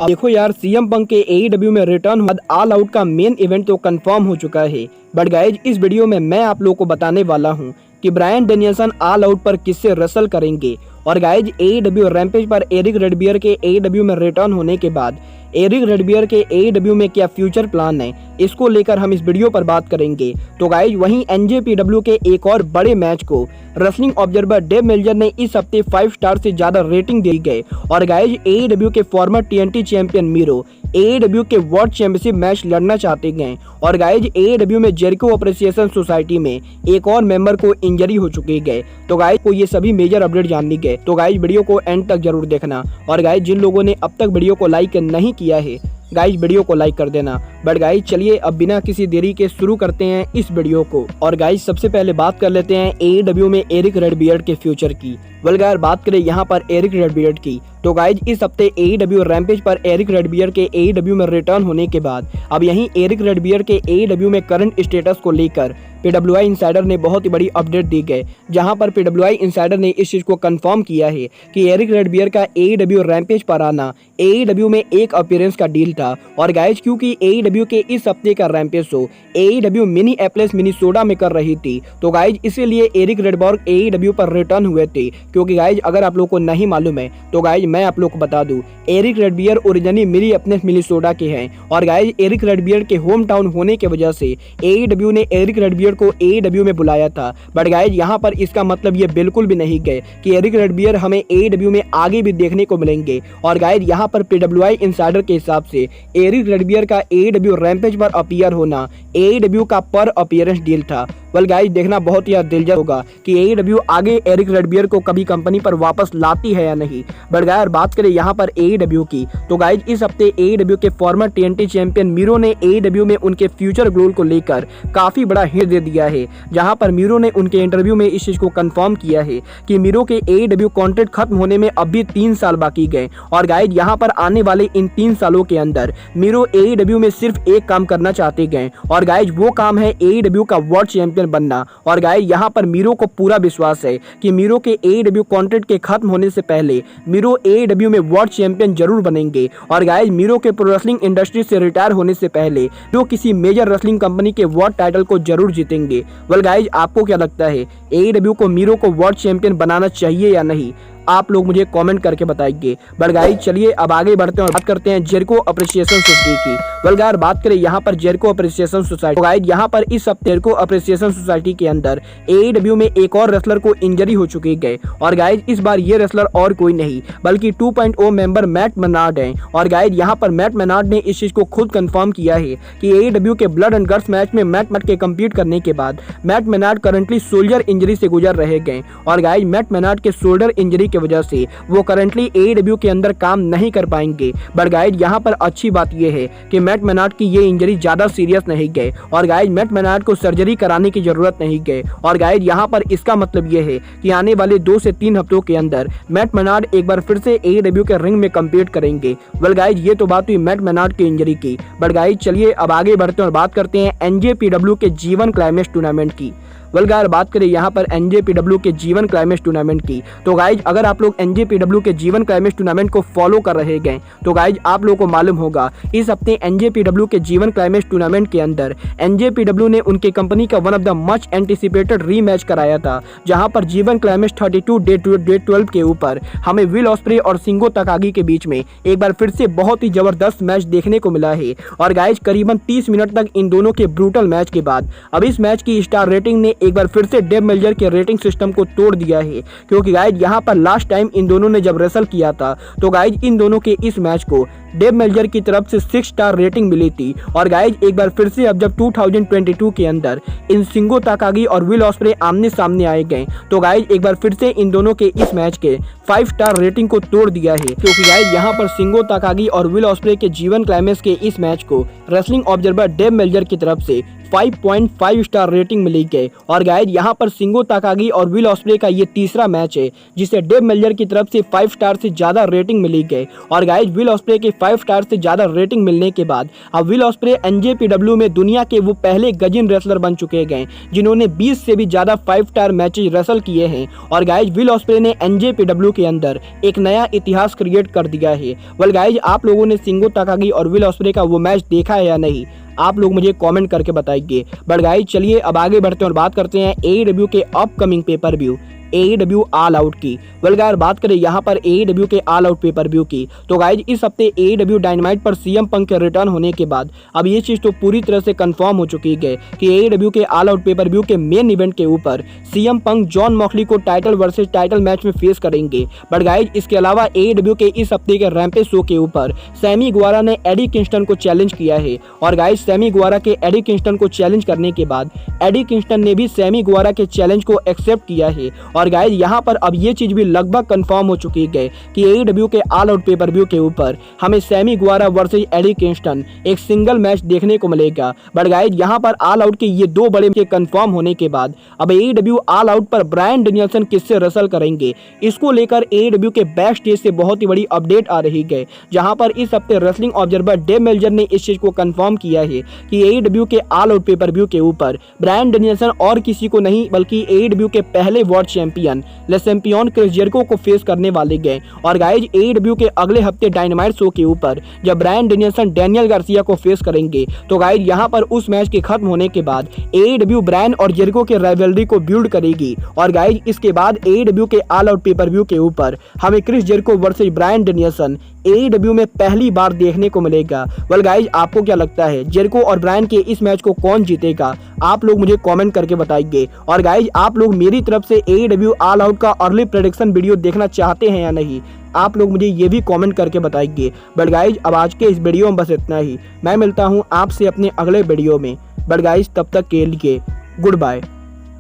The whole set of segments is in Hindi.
अब देखो यार, सीएम पंक के एईडब्ल्यू में रिटर्न बाद ऑल आउट का मेन इवेंट तो कंफर्म हो चुका है। बट गाइज, इस वीडियो में मैं आप लोगों को बताने वाला हूँ कि ब्रायन डेनियल्सन ऑल आउट पर किससे रसल करेंगे। और गाइज, एईडब्ल्यू रैम्पेज पर एरिक रेडबियर के एईडब्ल्यू में रिटर्न होने के बाद एरिक रेडबियर के एईडब्ल्यू में क्या फ्यूचर प्लान है, इसको लेकर हम इस वीडियो पर बात करेंगे। तो गाइज, वहीं एनजेपीडब्ल्यू के एक और बड़े मैच को रेसलिंग ऑब्जर्वर डेव मेल्जर ने इस हफ्ते 5 स्टार से ज्यादा रेटिंग दी गई। और गाइज, एईडब्ल्यू के farmer TNT champion Miro AEW के वर्ल्ड चैंपियनशिप मैच लड़ना चाहते गए। और गाइज, एईडब्ल्यू में जेरिको अप्रिसिएशन सोसाइटी में एक और मेंबर को इंजरी हो चुकी है। तो गाइज, को ये सभी मेजर अपडेट जानने गए, तो गाइज वीडियो को एंड तक जरूर देखना। और गाइज, जिन लोगों ने अब तक वीडियो को लाइक नहीं किया है, गाइज वीडियो को लाइक कर देना। बट गाइज, चलिए अब बिना किसी देरी के शुरू करते हैं इस वीडियो को। और गाइज, सबसे पहले बात कर लेते हैं एईडब्ल्यू में एरिक रेडबियर के फ्यूचर की। वेल बात करें यहाँ पर एरिक रेडबियर की, तो गाइज इस हफ्ते एईडब्ल्यू रैम्पेज पर एरिक रेडबियर के एईडब्ल्यू में रिटर्न होने के बाद अब यहीं एरिक रेडबियर के एईडब्ल्यू में करंट स्टेटस को लेकर पीडब्ल्यूआई इंसाइडर ने बहुत ही बड़ी अपडेट दी गई, जहां पर पीडब्ल्यूआई इंसाइडर ने इस चीज को कंफर्म किया है कि एरिक रेडबियर का एईडब्ल्यू रैम्पेज पर आना एईडब्ल्यू में एक अपीयरेंस का डील था। और गाइज, क्योंकि एईडब्ल्यू के इस हफ्ते का रैम्पेज शो एईडब्ल्यू मिनीएपोलिस मिनीसोटा में कर रही थी, तो गाइज इसीलिए एरिक रेडबर्ग एईडब्ल्यू पर रिटर्न हुए थे। क्योंकि गाइज, अगर आप लोग को नहीं मालूम है तो गाइज मैं आप लोग को बता दूं, एरिक रेडबियर ओरिजिनली मिनीएपोलिस मिनीसोटा के हैं। और गाइज, एरिक रेडबियर के होम टाउन होने की वजह से एईडब्ल्यू ने एरिक रेडबियर को एईडब्ल्यू में बुलाया था। बट गाइज, यहाँ पर इसका मतलब ये बिल्कुल भी नहीं गए कि एरिक रेडबियर हमें एईडब्ल्यू में आगे भी देखने को मिलेंगे। और गाइज, यहाँ पर पीडब्ल्यूआई इंसाइडर के हिसाब से एरिक रेडबियर का एईडब्ल्यू रैम्पेज पर अपीयर होना एईडब्ल्यू का पर अपीयरेंस डील था। वेल गाइज, देखना बहुत ही दिलचस्प होगा कि एईडब्ल्यू आगे एरिक रेडबियर को कभी कंपनी पर वापस लाती है या नहीं। बट गाइज, बात करें यहाँ पर एईडब्ल्यू की, तो गाइज इस हफ्ते एईडब्ल्यू के फॉर्मर टीएनटी चैंपियन मीरो ने एईडब्ल्यू में उनके फ्यूचर गोल को लेकर काफी बड़ा हिंट दे दिया है, जहां पर मीरो ने उनके इंटरव्यू में इस चीज को कंफर्म किया है कि मीरो के एईडब्ल्यू कॉन्ट्रैक्ट खत्म होने में अब भी 3 साल बाकी गए। और गाइज, यहाँ पर आने वाले इन 3 सालों के अंदर मीरो एईडब्ल्यू में सिर्फ एक काम करना चाहते गए, और गाइज वो काम है एईडब्ल्यू का वर्ल्ड चैंपियन बनना। और गाइज, यहाँ पर मीरो को पूरा विश्वास है कि मीरो के एईडब्ल्यू कॉन्ट्रैक्ट के खत्म होने से पहले मीरो एईडब्ल्यू में वर्ल्ड चैंपियन जरूर बनेंगे। और गाइज, मीरो के प्रो रेसलिंग इंडस्ट्री से रिटायर होने से पहले जो किसी मेजर रेसलिंग कंपनी के वर्ल्ड टाइटल को जरूर जीतेंगे। वेल गाइज, आपको क्या लगता है, एईडब्ल्यू को मीरो को वर्ल्ड चैंपियन बनाना चाहिए या नहीं? आप लोग मुझे कमेंट करके बताइए। बट गाइज, चलिए अब आगे बढ़ते हैं और बात करते हैं जेरिको अप्रिसिएशन सोसाइटी की। वेल गाइज, बात करें यहाँ पर जेरिको अप्रिसिएशन सोसाइटी, तो गाइज यहाँ पर इस हफ्ते जेरिको अप्रिसिएशन सोसाइटी के अंदर एईडब्ल्यू में एक और रेसलर को इंजरी हो चुकी है। और गाइज, इस बार ये रेसलर और कोई नहीं बल्कि 2.0 मेंबर मैट मेनार्ड है। और गाइज, यहाँ पर मैट मेनार्ड ने इस चीज को खुद कंफर्म किया है कि एईडब्ल्यू के ब्लड एंड गट्स मैच में मैट के कम्पीट करने के बाद Matt Maynard currently shoulder injury से गुजर रहे गए। और गाइज, मैट मेनार्ड के शोल्डर इंजरी की वजह से वो करंटली एईडब्ल्यू के अंदर काम नहीं कर पाएंगे। बट गाइज, यहाँ पर अच्छी बात यह है कि मैट मेनार्ड की ये इंजरी ज्यादा सीरियस नहीं गए। और गाइज, मैट मेनार्ड को सर्जरी कराने की जरूरत नहीं गए। और गाइज, यहाँ पर इसका मतलब यह है कि आने वाले 2 से 3 हफ्तों के अंदर मैट मेनार्ड एक बार फिर से एईडब्ल्यू के रिंग में कम्पीट करेंगे। वेल गाइज, ये तो बात हुई मैट मेनार्ड की इंजरी की। बट गाइज, चलिए अब आगे बढ़ते हैं और बात करते हैं एनजेपीडब्ल्यू के जीवन क्लाइमेक्स टूर्नामेंट की। वेल गाइस, बात करें यहाँ पर एनजेपीडब्ल्यू के जीवन क्लाइमेक्स टूर्नामेंट की, तो गाइज अगर आप लोग एनजेपीडब्ल्यू के जीवन क्लाइमेक्स टूर्नामेंट को फॉलो कर रहे गए तो गाइज आप लोगों को मालूम होगा इस हफ्ते एनजेपीडब्ल्यू के जीवन क्लाइमेक्स टूर्नामेंट के अंदर एनजेपीडब्ल्यू ने उनके कंपनी का one of the much anticipated rematch कराया था, जहां पर जीवन क्लाइमेक्स 32 डे 12 के ऊपर हमें विल ऑस्प्रे और शिंगो तकागी के बीच में एक बार फिर से बहुत ही जबरदस्त मैच देखने को मिला है। और गाइज, करीबन 30 मिनट तक इन दोनों के ब्रूटल मैच के बाद अब इस मैच की स्टार रेटिंग ने एक बार फिर से डेव मेल्जर के रेटिंग सिस्टम को तोड़ दिया है। क्योंकि गाइज, यहाँ पर लास्ट टाइम इन दोनों ने जब रेसल किया था तो गाइज इन दोनों के इस मैच को डेव मेल्जर की तरफ से 6 स्टार रेटिंग मिली थी। और गाइज, एक बार फिर से अब जब 2022 के अंदर इन शिंगो ताकागी और विल ऑस्प्रे आमने सामने आए गए तो गाइज एक बार फिर से इन दोनों के इस मैच के 5 स्टार रेटिंग को तोड़ दिया है। क्योंकि गाइज, यहाँ पर शिंगो ताकागी और विल ऑस्प्रे के जीवन क्लाइमेक्स के इस मैच को रेसलिंग ऑब्जर्वर डेव मेल्जर की तरफ से 5.5 स्टार रेटिंग मिली है। और गाइज यहाँ पर शिंगो ताकागी और विल ऑस्प्रे का ये तीसरा मैच है जिसे डेव मेल्जर की तरफ से 5 स्टार से ज्यादा रेटिंग मिली है। और गाइज विल ऑस्प्रे के 5 स्टार से ज्यादा रेटिंग मिलने के बाद अब विल ऑस्प्रे NJPW में दुनिया के वो पहले गजिन रेसलर बन चुके गए जिन्होंने 20 से भी ज्यादा 5 स्टार मैचेस रेसल किए हैं। और गाइज विल ऑस्प्रे ने NJPW के अंदर एक नया इतिहास क्रिएट कर दिया है। वेल गाइज, आप लोगों ने शिंगो ताकागी और विल ऑस्प्रे का वो मैच देखा है या नहीं, आप लोग मुझे कमेंट करके बताइए। बट गाइज चलिए अब आगे बढ़ते हैं और बात करते हैं AEW के upcoming pay per view AEW all out की। वेल गाइस, बात करें यहाँ पर AEW के ऑल आउट पेपर व्यू की तो गाइज इस हफ्ते AEW डायनामाइट पर CM पंक के रिटर्न होने के बाद अब ये चीज तो पूरी तरह से कंफर्म हो चुकी है कि AEW के ऑल आउट पेपर व्यू के मेन इवेंट के ऊपर CM पंक जॉन मॉक्सली को टाइटल वर्सेस टाइटल मैच में फेस करेंगे। बट गाइज इसके अलावा AEW के इस हफ्ते के रैंपेज शो के ऊपर सैमी गुवारा ने एडी किंगस्टन को चैलेंज किया है। और गाइज सैमी गुवारा के एडी किंगस्टन को चैलेंज करने के बाद एडी किंगस्टन ने भी सैमी गुवारा के चैलेंज को एक्सेप्ट किया है। और गाइज यहाँ पर अब ये चीज भी लगभग कंफर्म हो चुकी है कि AEW के ऑल आउट पेपर व्यू के ऊपर हमें सैमी गुवारा वर्सेस एडी किंगस्टन एक सिंगल मैच देखने को मिलेगा। बट गाइज यहाँ पर ऑल आउट के ये दो बड़े के कंफर्म होने के बाद अब AEW ऑल आउट पर ब्रायन डेनियल्सन किससे रेसल करेंगे, इसको लेकर AEW के बैक स्टेज से बहुत ही बड़ी अपडेट आ रही है। जहां पर इस हफ्ते रेसलिंग ऑब्जर्वर डेव मेल्जर ने इस चीज को कंफर्म किया है कि AEW के ऑल आउट पेपर व्यू के ऊपर ब्रायन डेनियल्सन और किसी को नहीं बल्कि AEW के पहले वर्ल्ड चैंपियन ले चैंपियन क्रिस जेरिको को फेस करने वाले गए। और गाइज AEW के अगले हफ्ते डायनामाइट शो के ऊपर जब ब्रायन डेनियल्सन डैनियल गार्सिया को फेस करेंगे तो गाइज यहाँ पर उस मैच के खत्म होने के बाद AEW ब्रायन और जेरिको के राइवलरी को बिल्ड करेगी। और गाइज इसके बाद AEW के ऑल आउट पेपर व्यू के ऊपर हमें Chris Jericho versus Bryan Danielson AEW में पहली बार देखने को मिलेगा। वेल गाइज, आपको क्या लगता है जेरिको और ब्रायन के इस मैच को कौन जीतेगा, आप लोग मुझे कमेंट करके बताइए। और गाइज आप लोग मेरी तरफ से AEW ऑल आउट का अर्ली प्रेडिक्शन वीडियो देखना चाहते हैं या नहीं, आप लोग मुझे ये भी कमेंट करके बताइए। बट गाइज अब आज के इस वीडियो में बस इतना ही, मैं मिलता हूँ आपसे अपने अगले वीडियो में। बट गाइज तब तक के लिए goodbye,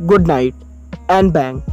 good night and bang.